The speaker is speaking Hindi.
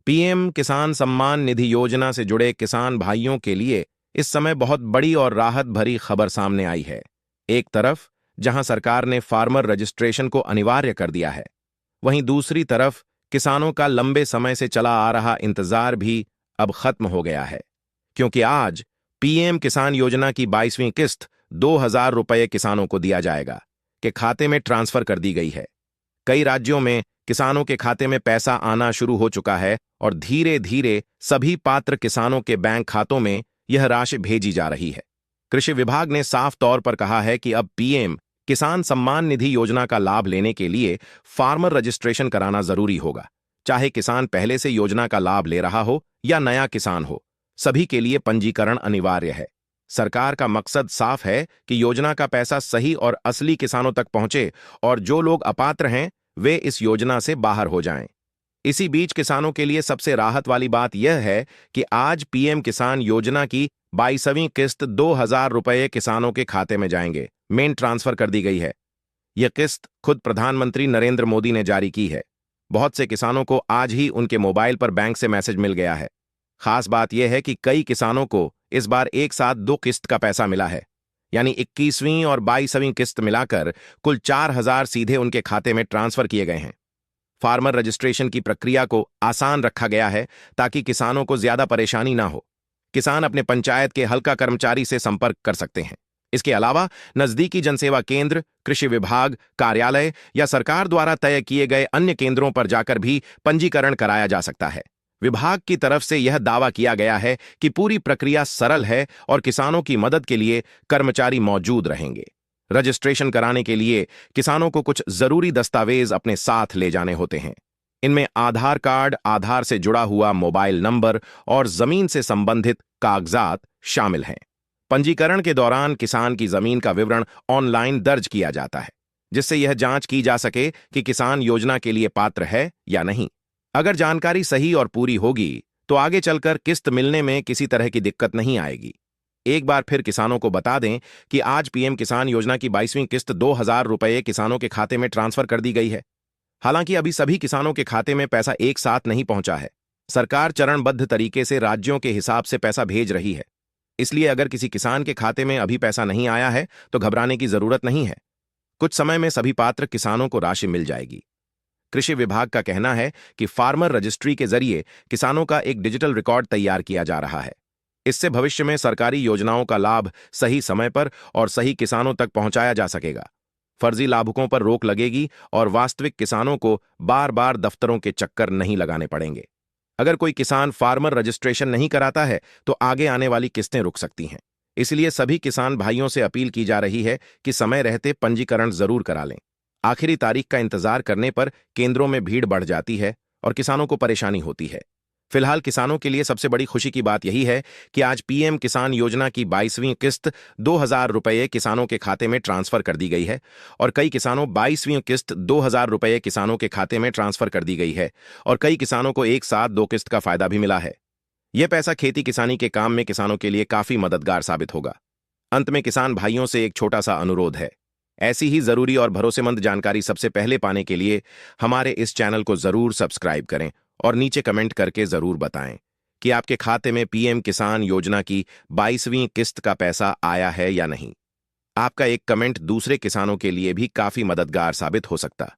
पीएम किसान सम्मान निधि योजना से जुड़े किसान भाइयों के लिए इस समय बहुत बड़ी और राहत भरी खबर सामने आई है। एक तरफ जहां सरकार ने फार्मर रजिस्ट्रेशन को अनिवार्य कर दिया है, वहीं दूसरी तरफ किसानों का लंबे समय से चला आ रहा इंतजार भी अब खत्म हो गया है, क्योंकि आज पीएम किसान योजना की 22वीं किस्त 2,000 रुपये किसानों को दिया जाएगा के खाते में ट्रांसफर कर दी गई है। कई राज्यों में किसानों के खाते में पैसा आना शुरू हो चुका है और धीरे धीरे सभी पात्र किसानों के बैंक खातों में यह राशि भेजी जा रही है। कृषि विभाग ने साफ तौर पर कहा है कि अब पीएम किसान सम्मान निधि योजना का लाभ लेने के लिए फार्मर रजिस्ट्रेशन कराना जरूरी होगा। चाहे किसान पहले से योजना का लाभ ले रहा हो या नया किसान हो, सभी के लिए पंजीकरण अनिवार्य है। सरकार का मकसद साफ है कि योजना का पैसा सही और असली किसानों तक पहुंचे और जो लोग अपात्र हैं वे इस योजना से बाहर हो जाएं। इसी बीच किसानों के लिए सबसे राहत वाली बात यह है कि आज पीएम किसान योजना की 22वीं किस्त 2,000 रुपये किसानों के खाते में जाएंगे। मेन ट्रांसफर कर दी गई है। यह किस्त खुद प्रधानमंत्री नरेंद्र मोदी ने जारी की है। बहुत से किसानों को आज ही उनके मोबाइल पर बैंक से मैसेज मिल गया है। खास बात यह है कि कई किसानों को इस बार एक साथ 2 किस्त का पैसा मिला है, यानी 21वीं और 22वीं किस्त मिलाकर कुल 4,000 सीधे उनके खाते में ट्रांसफर किए गए हैं। फार्मर रजिस्ट्रेशन की प्रक्रिया को आसान रखा गया है ताकि किसानों को ज्यादा परेशानी ना हो। किसान अपने पंचायत के हल्का कर्मचारी से संपर्क कर सकते हैं। इसके अलावा नजदीकी जनसेवा केंद्र, कृषि विभाग कार्यालय या सरकार द्वारा तय किए गए अन्य केंद्रों पर जाकर भी पंजीकरण कराया जा सकता है। विभाग की तरफ से यह दावा किया गया है कि पूरी प्रक्रिया सरल है और किसानों की मदद के लिए कर्मचारी मौजूद रहेंगे। रजिस्ट्रेशन कराने के लिए किसानों को कुछ जरूरी दस्तावेज अपने साथ ले जाने होते हैं। इनमें आधार कार्ड, आधार से जुड़ा हुआ मोबाइल नंबर और जमीन से संबंधित कागजात शामिल हैं। पंजीकरण के दौरान किसान की जमीन का विवरण ऑनलाइन दर्ज किया जाता है, जिससे यह जांच की जा सके कि किसान योजना के लिए पात्र है या नहीं। अगर जानकारी सही और पूरी होगी तो आगे चलकर किस्त मिलने में किसी तरह की दिक्कत नहीं आएगी। एक बार फिर किसानों को बता दें कि आज पीएम किसान योजना की 22वीं किस्त 2,000 रुपये किसानों के खाते में ट्रांसफर कर दी गई है। हालांकि अभी सभी किसानों के खाते में पैसा एक साथ नहीं पहुंचा है। सरकार चरणबद्ध तरीके से राज्यों के हिसाब से पैसा भेज रही है। इसलिए अगर किसी किसान के खाते में अभी पैसा नहीं आया है तो घबराने की जरूरत नहीं है। कुछ समय में सभी पात्र किसानों को राशि मिल जाएगी। कृषि विभाग का कहना है कि फार्मर रजिस्ट्री के जरिए किसानों का एक डिजिटल रिकॉर्ड तैयार किया जा रहा है। इससे भविष्य में सरकारी योजनाओं का लाभ सही समय पर और सही किसानों तक पहुंचाया जा सकेगा। फर्जी लाभुकों पर रोक लगेगी और वास्तविक किसानों को बार बार दफ्तरों के चक्कर नहीं लगाने पड़ेंगे। अगर कोई किसान फार्मर रजिस्ट्रेशन नहीं कराता है तो आगे आने वाली किस्तें रुक सकती हैं। इसलिए सभी किसान भाइयों से अपील की जा रही है कि समय रहते पंजीकरण जरूर करा लें। आखिरी तारीख का इंतजार करने पर केंद्रों में भीड़ बढ़ जाती है और किसानों को परेशानी होती है। फिलहाल किसानों के लिए सबसे बड़ी खुशी की बात यही है कि आज पीएम किसान योजना की 22वीं किस्त 2,000 रुपये किसानों के खाते में ट्रांसफर कर दी गई है और कई किसानों 22वीं किस्त 2,000 रुपये किसानों के खाते में ट्रांसफर कर दी गई है और कई किसानों को एक साथ 2 किस्त का फायदा भी मिला है। यह पैसा खेती किसानी के काम में किसानों के लिए काफी मददगार साबित होगा। अंत में किसान भाइयों से एक छोटा सा अनुरोध है। ऐसी ही जरूरी और भरोसेमंद जानकारी सबसे पहले पाने के लिए हमारे इस चैनल को जरूर सब्सक्राइब करें और नीचे कमेंट करके जरूर बताएं कि आपके खाते में पीएम किसान योजना की 22वीं किस्त का पैसा आया है या नहीं। आपका एक कमेंट दूसरे किसानों के लिए भी काफी मददगार साबित हो सकता है।